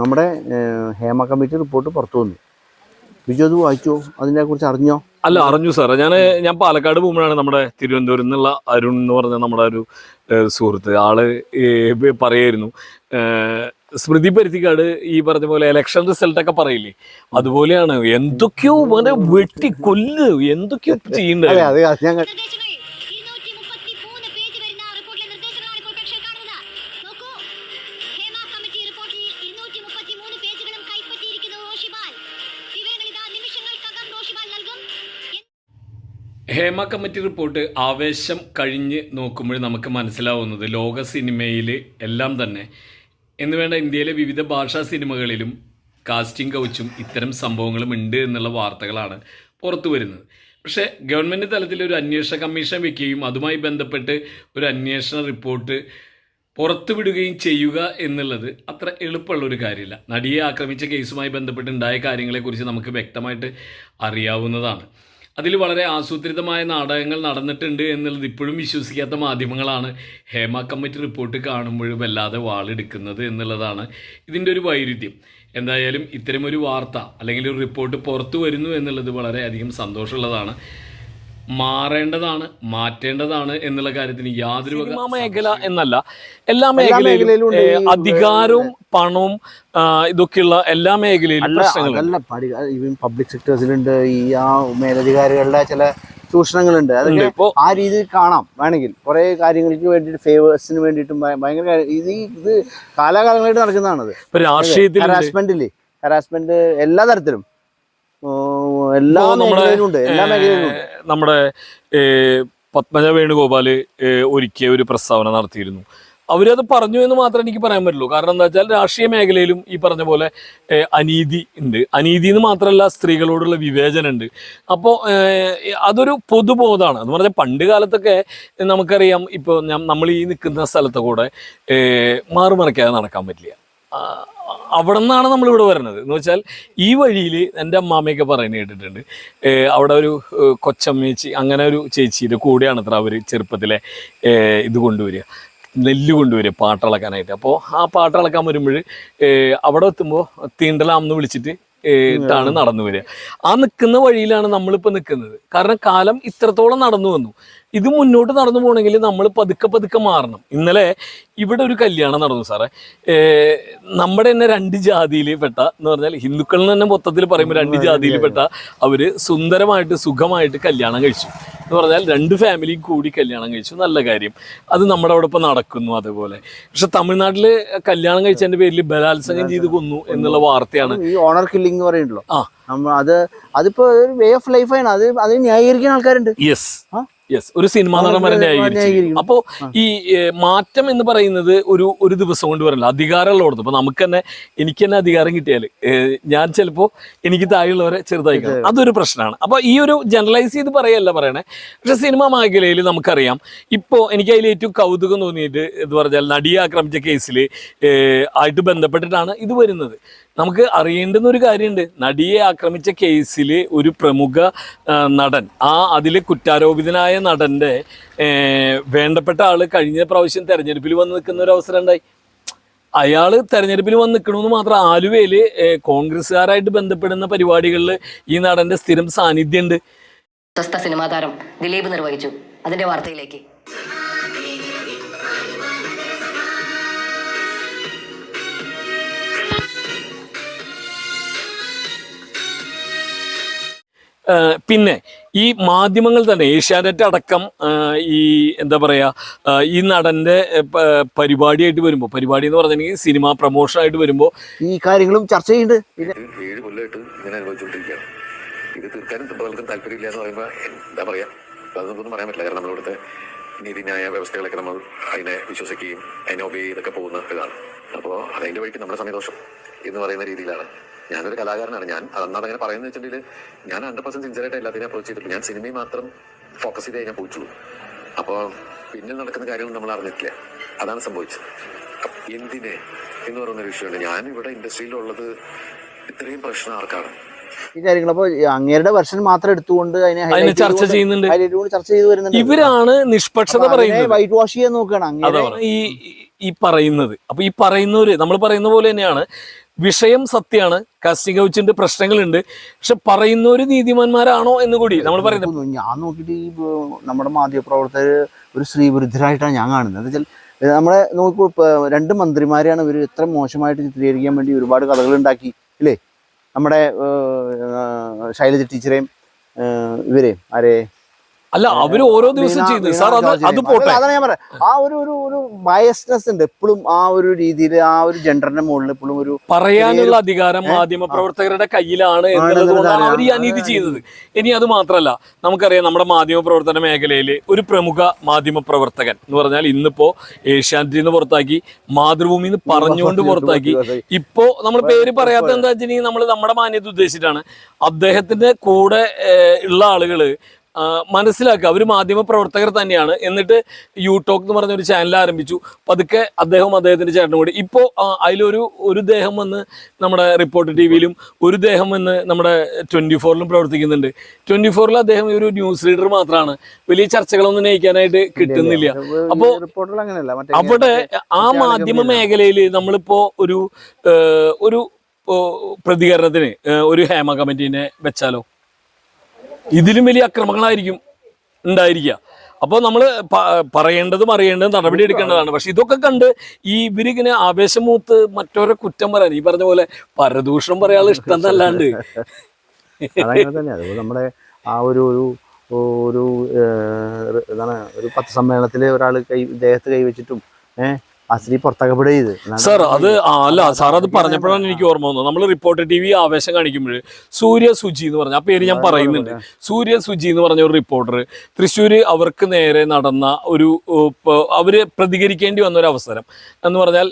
നമ്മുടെ Hema committee report പുറത്തു വന്നു. ബിജു അത് വായിച്ചോ? അതിനെക്കുറിച്ച് അറിഞ്ഞോ? അല്ല, അറിഞ്ഞു സാറേ. ഞാൻ പാലക്കാട് പോകുമ്പോഴാണ് നമ്മുടെ തിരുവനന്തപുരം നിന്നുള്ള അരുൺ എന്ന് പറഞ്ഞ നമ്മുടെ ഒരു സുഹൃത്ത് ആള് പറയായിരുന്നു, സ്മൃതി പരുത്തിക്കാട് ഈ പറഞ്ഞ പോലെ ഇലക്ഷൻ റിസൾട്ടൊക്കെ പറയില്ലേ, അതുപോലെയാണ് എന്തൊക്കെയോ വെട്ടി കൊല്ല് എന്തൊക്കെയോ ചെയ്യണ്ടത്. ഹേമ കമ്മിറ്റി റിപ്പോർട്ട് ആവേശം കഴിഞ്ഞ് നോക്കുമ്പോൾ നമുക്ക് മനസ്സിലാവുന്നത് ലോക സിനിമയിൽ എല്ലാം തന്നെ എന്ന് വേണ്ട ഇന്ത്യയിലെ വിവിധ ഭാഷാ സിനിമകളിലും കാസ്റ്റിംഗ് കൗച്ചും ഇത്തരം സംഭവങ്ങളും ഉണ്ട് എന്നുള്ള വാർത്തകളാണ് പുറത്തു വരുന്നത്. പക്ഷേ ഗവൺമെൻറ് തലത്തിൽ ഒരു അന്വേഷണ കമ്മീഷൻ വയ്ക്കുകയും അതുമായി ബന്ധപ്പെട്ട് ഒരു അന്വേഷണ റിപ്പോർട്ട് പുറത്തുവിടുകയും ചെയ്യുക എന്നുള്ളത് അത്ര എളുപ്പമുള്ളൊരു കാര്യമില്ല. നടിയെ ആക്രമിച്ച കേസുമായി ബന്ധപ്പെട്ടുണ്ടായ കാര്യങ്ങളെക്കുറിച്ച് നമുക്ക് വ്യക്തമായിട്ട് അറിയാവുന്നതാണ്. അതിൽ വളരെ ആസൂത്രിതമായ നാടകങ്ങൾ നടന്നിട്ടുണ്ട് എന്നുള്ളത് ഇപ്പോഴും വിശ്വസിക്കാത്ത മാധ്യമങ്ങളാണ് ഹേമ കമ്മിറ്റി റിപ്പോർട്ട് കാണുമ്പോഴും വല്ലാതെ വാളെടുക്കുന്നത് എന്നുള്ളതാണ് ഇതിൻ്റെ ഒരു വൈരുദ്ധ്യം. എന്തായാലും ഇത്തരമൊരു വാർത്ത അല്ലെങ്കിൽ ഒരു റിപ്പോർട്ട് പുറത്തു വരുന്നു എന്നുള്ളത് വളരെയധികം സന്തോഷമുള്ളതാണ്. മാറേണ്ടതാണ്, മാറ്റേണ്ടതാണ് എന്നുള്ള കാര്യത്തിന് യാതൊരു മേഖല എന്നല്ല, എല്ലാ മേഖലയിലും അധികാരവും പണവും ഇതൊക്കെയുള്ള എല്ലാ മേഖലയിലും പ്രശ്നങ്ങളല്ല. പബ്ലിക് സെക്ടേഴ്സിലുണ്ട് ഈ മേലധികാരികളുടെ ചില ചൂഷണങ്ങളുണ്ട്. അതൊക്കെ ആ രീതിയിൽ കാണാം. വേണമെങ്കിൽ കുറെ കാര്യങ്ങൾക്ക് വേണ്ടിയിട്ട് ഫേവേഴ്സിന് വേണ്ടിയിട്ടും ഭയങ്കര ഇത് കാലാകാലങ്ങളായിട്ട് നടക്കുന്നതാണത്. രാഷ്ട്രീയത്തിൽ ഹരാസ്മെന്റ് എല്ലാ തരത്തിലും എല്ലാ മേഖലയിലും ഉണ്ട്. നമ്മുടെ പത്മജ വേണുഗോപാൽ ഒരിക്കൽ ഒരു പ്രസ്താവന നടത്തിയിരുന്നു. അവരത് പറഞ്ഞു എന്ന് മാത്രമേ എനിക്ക് പറയാൻ പറ്റുള്ളൂ. കാരണം എന്താ വെച്ചാൽ രാഷ്ട്രീയ മേഖലയിലും ഈ പറഞ്ഞ പോലെ അനീതി ഉണ്ട്. അനീതി എന്ന് മാത്രമല്ല, സ്ത്രീകളോടുള്ള വിവേചനം ഉണ്ട്. അപ്പോൾ അതൊരു പൊതുബോധമാണ്. എന്ന് പറഞ്ഞാൽ പണ്ട് കാലത്തൊക്കെ നമുക്കറിയാം, ഇപ്പോൾ നമ്മൾ ഈ നിൽക്കുന്ന സ്ഥലത്ത് കൂടെ മാറുമറയ്ക്കാതെ നടക്കാൻ പറ്റില്ല. അവിടെ നിന്നാണ് നമ്മളിവിടെ വരുന്നത്. എന്ന് വെച്ചാൽ ഈ വഴിയിൽ എൻ്റെ അമ്മാമ്മയൊക്കെ പറയുന്നത് കേട്ടിട്ടുണ്ട്. അവിടെ ഒരു കൊച്ചമ്മേച്ചി, അങ്ങനെ ഒരു ചേച്ചിയുടെ കൂടെയാണ് അത്ര അവർ ചെറുപ്പത്തിലെ ഇത് കൊണ്ടുവരിക, നെല്ല് കൊണ്ടുവരിക പാട്ടളക്കാനായിട്ട്. അപ്പോൾ ആ പാട്ടളക്കാൻ വരുമ്പോൾ അവിടെ എത്തുമ്പോൾ തീണ്ടലാമെന്ന് വിളിച്ചിട്ട് ാണ് നടന്നു വരിക. ആ നിൽക്കുന്ന വഴിയിലാണ് നമ്മളിപ്പോൾ നിൽക്കുന്നത്. കാരണം കാലം ഇത്രത്തോളം നടന്നു വന്നു. ഇത് മുന്നോട്ട് നടന്നു പോകണമെങ്കിൽ നമ്മൾ പതുക്കെ മാറണം. ഇന്നലെ ഇവിടെ ഒരു കല്യാണം നടന്നു സാറേ. നമ്മുടെ തന്നെ രണ്ട് ജാതിയിൽ പെട്ട എന്ന് പറഞ്ഞാൽ ഹിന്ദുക്കളിൽ തന്നെ മൊത്തത്തിൽ പറയുമ്പോൾ രണ്ട് ജാതിയിൽ പെട്ട അവർ സുന്ദരമായിട്ട് സുഖമായിട്ട് കല്യാണം കഴിച്ചു എന്ന് പറഞ്ഞാൽ രണ്ട് ഫാമിലിയും കൂടി കല്യാണം കഴിച്ചു. നല്ല കാര്യം. അത് നമ്മുടെ അവിടെ ഇപ്പോൾ നടക്കുന്നു. അതുപോലെ പക്ഷെ തമിഴ്നാട്ടിൽ കല്യാണം കഴിച്ചതിൻ്റെ പേരിൽ ബലാത്സംഗം ചെയ്ത് കൊന്നു എന്നുള്ള വാർത്തയാണ്. ഈ ഓണർ കില്ലിംഗ് പറയുന്നുണ്ടല്ലോ. അതിപ്പോ ഒരു വേ ഓഫ് ലൈഫാണ്. അത് ന്യായീകരിക്കുന്ന ആൾക്കാരുണ്ട്. യെസ്, ഒരു സിനിമാ നടൻ വരെ ന്യായീകരിച്ചു. അപ്പോൾ ഈ മാറ്റം എന്ന് പറയുന്നത് ഒരു ദിവസം കൊണ്ട് വരില്ല. അധികാരമുള്ളടത്ത് ഇപ്പോൾ നമുക്ക് തന്നെ, എനിക്ക് തന്നെ അധികാരം കിട്ടിയാൽ ഞാൻ ചിലപ്പോൾ എനിക്ക് താഴെയുള്ളവരെ ചെറുതായിക്കണം. അതൊരു പ്രശ്നമാണ്. അപ്പോൾ ഈ ഒരു ജനറലൈസ് ചെയ്ത് പറയല്ല പറയണേ. പക്ഷെ സിനിമാ മേഖലയിൽ നമുക്കറിയാം, ഇപ്പോൾ എനിക്ക് അതിൽ ഏറ്റവും കൗതുകം തോന്നിയിട്ട് എന്ന് പറഞ്ഞാൽ നടിയെ ആക്രമിച്ച കേസിൽ ആയിട്ട് ബന്ധപ്പെട്ടിട്ടാണ് ഇത് വരുന്നത്. നമുക്ക് അറിയേണ്ടുന്ന ഒരു കാര്യമുണ്ട്. നടിയെ ആക്രമിച്ച കേസിൽ ഒരു പ്രമുഖ നടൻ, അതിലെ കുറ്റാരോപിതനായ നടൻ്റെ വേണ്ടപ്പെട്ട ആള് കഴിഞ്ഞ പ്രാവശ്യം തെരഞ്ഞെടുപ്പിൽ വന്ന് നിൽക്കുന്ന ഒരു അവസരം ഉണ്ടായി. അയാൾ തെരഞ്ഞെടുപ്പിൽ വന്ന് നിൽക്കണമെന്ന് മാത്രം ആലുവയിൽ കോൺഗ്രസ്സുകാരായിട്ട് ബന്ധപ്പെടുന്ന പരിപാടികളിൽ ഈ നടൻ്റെ സ്ഥിരം സാന്നിധ്യമുണ്ട്. പ്രശസ്ത സിനിമാ താരം ദിലീപ് നിർവഹിച്ചു. അതിന്റെ വാർത്തയിലേക്ക്. പിന്നെ ഈ മാധ്യമങ്ങൾ തന്നെ ഏഷ്യാനെറ്റ് അടക്കം ഈ എന്താ പറയുക, ഈ നടൻ്റെ പരിപാടിയായിട്ട് വരുമ്പോൾ, പരിപാടി എന്ന് പറഞ്ഞിട്ടുണ്ടെങ്കിൽ സിനിമ പ്രൊമോഷനായിട്ട് വരുമ്പോൾ ഈ കാര്യങ്ങളും ചർച്ച ചെയ്യുന്നുണ്ട്. 7 കൊല്ലമായിട്ട് ഇങ്ങനെ അനുഭവിച്ചുകൊണ്ടിരിക്കുകയാണ്. ഇത് തീർക്കാനും പലർക്കും താല്പര്യമില്ല എന്ന് പറയുമ്പോൾ എന്താ പറയുക, അതൊന്നും പറയാൻ പറ്റില്ല. കാരണം നമ്മളിവിടുത്തെ നീതിന്യായ വ്യവസ്ഥകളൊക്കെ നമ്മൾ അതിനെ വിശ്വസിക്കുകയും അതിനെ ഒബേ ചെയ്തൊക്കെ പോകുന്ന ഇതാണ്. അപ്പോൾ അതിൻ്റെ വഴിക്ക് നമ്മുടെ സമയദോഷം എന്ന് പറയുന്ന രീതിയിലാണ്. ഞാനൊരു കലാകാരനാണ്. ഞാൻ അന്നാണ് അങ്ങനെ പറയുന്നത് വെച്ചിട്ടുണ്ടെങ്കിൽ ഞാൻ 100% സിൻസിയറായിട്ട് എല്ലാത്തിനും അപ്രോച്ച് ചെയ്തിട്ടില്ല. ഞാൻ സിനിമയിൽ മാത്രം ഫോക്കസ് ചെയ്തേ ഞാൻ പോയിട്ടുള്ളൂ. അപ്പോൾ പിന്നെ നടക്കുന്ന കാര്യങ്ങൾ നമ്മൾ അറിഞ്ഞിട്ടില്ല. അതാണ് സംഭവിച്ചത്. എന്തിനെ എന്ന് പറയുന്നൊരു വിഷയമുണ്ട്. ഞാൻ ഇവിടെ ഇൻഡസ്ട്രിയിലുള്ളത് ഇത്രയും പ്രശ്നം ആർക്കാണ് ഈ കാര്യങ്ങൾ. അപ്പോൾ അങ്ങേരുടെ വെർഷൻ മാത്രം എടുത്തുകൊണ്ട് അതിനെ ചർച്ച ചെയ്യുന്നുണ്ട്, ചർച്ച ചെയ്ത് വരുന്നുണ്ട്. ഇവരാണ് നിഷ്പക്ഷത പറയുന്നത്. വൈറ്റ് വാഷ് ചെയ്യാൻ നോക്കുകയാണ് ഈ പറയുന്നത്. അപ്പൊ ഈ പറയുന്നവര് നമ്മൾ പറയുന്ന പോലെ തന്നെയാണ് വിഷയം സത്യമാണ്, കാസ്റ്റിംഗ് കൗച്ചുണ്ട്, പ്രശ്നങ്ങളുണ്ട്, പക്ഷെ പറയുന്നവര് നീതിമാന്മാരാണോ എന്ന് കൂടി നമ്മൾ പറയുന്നത്. ഞാൻ നോക്കിയിട്ട് ഈ നമ്മുടെ മാധ്യമപ്രവർത്തകർ ഒരു സ്ത്രീവിരുദ്ധരായിട്ടാണ് ഞാൻ കാണുന്നത്. എന്താ വെച്ചാൽ നമ്മളെ നോക്കൂ, രണ്ട് മന്ത്രിമാരെയാണ് ഇവർ എത്ര മോശമായിട്ട് ചിത്രീകരിക്കാൻ വേണ്ടി ഒരുപാട് കഥകൾ ഉണ്ടാക്കി ഇല്ലേ. നമ്മുടെ ശൈലജ ടീച്ചറേയും ഇവരെയും ആരെ അല്ല, അവര് ഓരോ ദിവസം ചെയ്യുന്നത് സാർ, അത് പോട്ടെ. അതാണ് ഞാൻ പറയാം, ആ ഒരു ബയസ്നെസ് ഉണ്ട് എപ്പോഴും, ആ ഒരു രീതിയിൽ ആ ഒരു ജെൻഡറിന്റെ മുകളിൽ എപ്പോഴും ഒരു പറയാനുള്ള അധികാരം മാധ്യമ പ്രവർത്തകരുടെ കയ്യിലാണ് എന്നുള്ളതുകൊണ്ടാണ് അവർ ഈ അനീതി ചെയ്യുന്നത്. ഇനി അത് മാത്രമല്ല, നമുക്കറിയാം നമ്മുടെ മാധ്യമ പ്രവർത്തന മേഖലയിൽ ഒരു പ്രമുഖ മാധ്യമ പ്രവർത്തകൻ എന്ന് പറഞ്ഞാൽ ഇന്നിപ്പോ ഏഷ്യാനെറ്റിൽ നിന്ന് പുറത്താക്കി, മാതൃഭൂമിയിൽ നിന്ന് പറഞ്ഞുകൊണ്ട് പുറത്താക്കി. ഇപ്പോ നമ്മൾ പേര് പറയാത്ത എന്താ വെച്ചിട്ടുണ്ടെങ്കിൽ നമ്മൾ നമ്മുടെ മാന്യത ഉദ്ദേശിച്ചിട്ടാണ്. അദ്ദേഹത്തിന്റെ കൂടെ ഉള്ള ആളുകള് മനസ്സിലാക്കുക അവർ മാധ്യമ പ്രവർത്തകർ തന്നെയാണ്. എന്നിട്ട് യൂടോക്ക് എന്ന് പറഞ്ഞ ഒരു ചാനൽ ആരംഭിച്ചു. പതുക്കെ അദ്ദേഹവും അദ്ദേഹത്തിന്റെ ചേട്ടനും കൂടി ഇപ്പോൾ ഒരു ദേഹം വന്ന് നമ്മുടെ റിപ്പോർട്ടർ ടിവിയിലും ഒരു ദേഹം വന്ന് നമ്മുടെ 24-ലും പ്രവർത്തിക്കുന്നുണ്ട്. 24-ൽ അദ്ദേഹം ഒരു ന്യൂസ് റീഡർ മാത്രമാണ്. വലിയ ചർച്ചകളൊന്നും നയിക്കാനായിട്ട് കിട്ടുന്നില്ല. അപ്പോൾ അവിടെ ആ മാധ്യമ മേഖലയിൽ നമ്മളിപ്പോ ഒരു പ്രതികരണത്തിന് ഒരു ഹേമ കമ്മിറ്റീനെ വെച്ചാലോ ഇതിലും വലിയ അക്രമങ്ങളായിരിക്കും ഉണ്ടായിരിക്കുക. അപ്പോൾ നമ്മൾ പറയേണ്ടതും അറിയേണ്ടതും നടപടി എടുക്കേണ്ടതാണ്. പക്ഷെ ഇതൊക്കെ കണ്ട് ഇവരിങ്ങനെ ആവേശമൂത്ത് മറ്റോരെ കുറ്റം പറയാൻ, ഈ പറഞ്ഞ പോലെ പരദൂഷണം പറയാനുള്ള ഇഷ്ടം എന്നല്ലാണ്ട് നമ്മുടെ ആ ഒരു എന്താണ് ഒരു പത്രസമ്മേളനത്തിൽ ഒരാൾ ദേഹത്ത് കൈവച്ചിട്ടും ആ സ്ത്രീ പുറത്താക്കപ്പെടുക. സാർ അത് അല്ല സാർ, അത് പറഞ്ഞപ്പോഴാണ് എനിക്ക് ഓർമ്മ വന്നത്. നമ്മൾ റിപ്പോർട്ടർ ടി വി ആവേശം കാണിക്കുമ്പോൾ സൂര്യ സുജി എന്ന് പറഞ്ഞ ആ പേര് ഞാൻ പറയുന്നുണ്ട്. സൂര്യ സുജി എന്ന് പറഞ്ഞ ഒരു റിപ്പോർട്ടർ തൃശ്ശൂര് അവർക്ക് നേരെ നടന്ന അവര് പ്രതികരിക്കേണ്ടി വന്ന ഒരു അവസരം എന്ന് പറഞ്ഞാൽ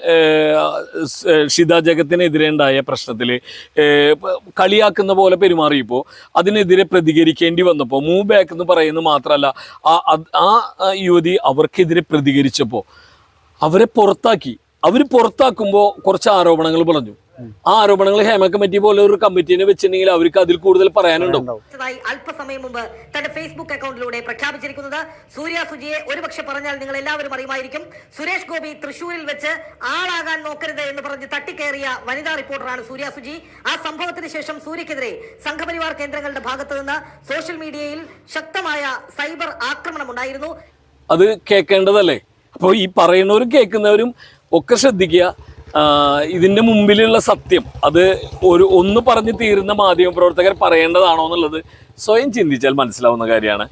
ഷിത ജഗത്തിനെതിരെ ഉണ്ടായ പ്രശ്നത്തിൽ കളിയാക്കുന്ന പോലെ പെരുമാറിയപ്പോൾ അതിനെതിരെ പ്രതികരിക്കേണ്ടി വന്നപ്പോൾ മൂവ് ബാക്ക് എന്ന് പറയുന്നത് മാത്രമല്ല, ആ യുവതി അവർക്കെതിരെ പ്രതികരിച്ചപ്പോൾ അവരെ പുറത്താക്കി. അവർ പുറത്താക്കുമ്പോൾ കുറച്ച് ആരോപണങ്ങൾ പറഞ്ഞു. ആ ആരോപണങ്ങൾ ഹേമ കമ്മിറ്റി പോലെ ഒരു കമ്മിറ്റിനെ വെച്ചിട്ടുണ്ടെങ്കിൽ അവർക്ക് അതിൽ കൂടുതൽ പറയാനുണ്ടാവും. അല്പസമയം മുമ്പ് തന്റെ ഫേസ്ബുക്ക് അക്കൗണ്ടിലൂടെ പ്രഖ്യാപിച്ചിരിക്കുന്നത് സൂര്യ സുജിയെ ഒരുപക്ഷെ പറഞ്ഞാൽ നിങ്ങൾ എല്ലാവരും അറിയുമായിരിക്കും. സുരേഷ് ഗോപി തൃശ്ശൂരിൽ വെച്ച് ആളാകാൻ നോക്കരുത് എന്ന് പറഞ്ഞ് തട്ടിക്കേറിയ വനിതാ റിപ്പോർട്ടറാണ് സൂര്യ സുജി. ആ സംഭവത്തിന് ശേഷം സൂര്യക്കെതിരെ സംഘപരിവാർ കേന്ദ്രങ്ങളുടെ ഭാഗത്തു നിന്ന് സോഷ്യൽ മീഡിയയിൽ ശക്തമായ സൈബർ ആക്രമണം ഉണ്ടായിരുന്നു. അത് കേൾക്കേണ്ടതല്ലേ? അപ്പോൾ ഈ പറയുന്നവരും കേൾക്കുന്നവരും ഒക്കെ ശ്രദ്ധിക്കുക. ഇതിൻ്റെ മുമ്പിലുള്ള സത്യം അത് ഒന്ന് പറഞ്ഞ് തീരുന്ന മാധ്യമപ്രവർത്തകർ പറയേണ്ടതാണോ എന്നുള്ളത് സ്വയം ചിന്തിച്ചാൽ മനസ്സിലാവുന്ന കാര്യമാണ്.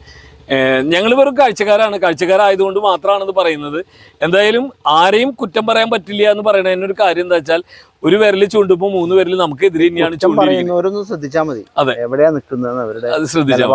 ഞങ്ങൾ വെറും കാഴ്ചക്കാരായതുകൊണ്ട് മാത്രമാണ് ഇത് പറയുന്നത്. എന്തായാലും ആരെയും കുറ്റം പറയാൻ പറ്റില്ല എന്ന് പറയുന്നതിനൊരു കാര്യം എന്താ വെച്ചാൽ, ഒരു വിരൽ ചൂണ്ടുമ്പോൾ 3 വിരൽ നമുക്ക് എതിരെ തന്നെയാണ് ചൂണ്ടിരിക്കുന്നത്. ശ്രദ്ധിച്ചാൽ മതി. അതെ, എവിടെയാ നിൽക്കുന്നത്, അത് ശ്രദ്ധിച്ചാൽ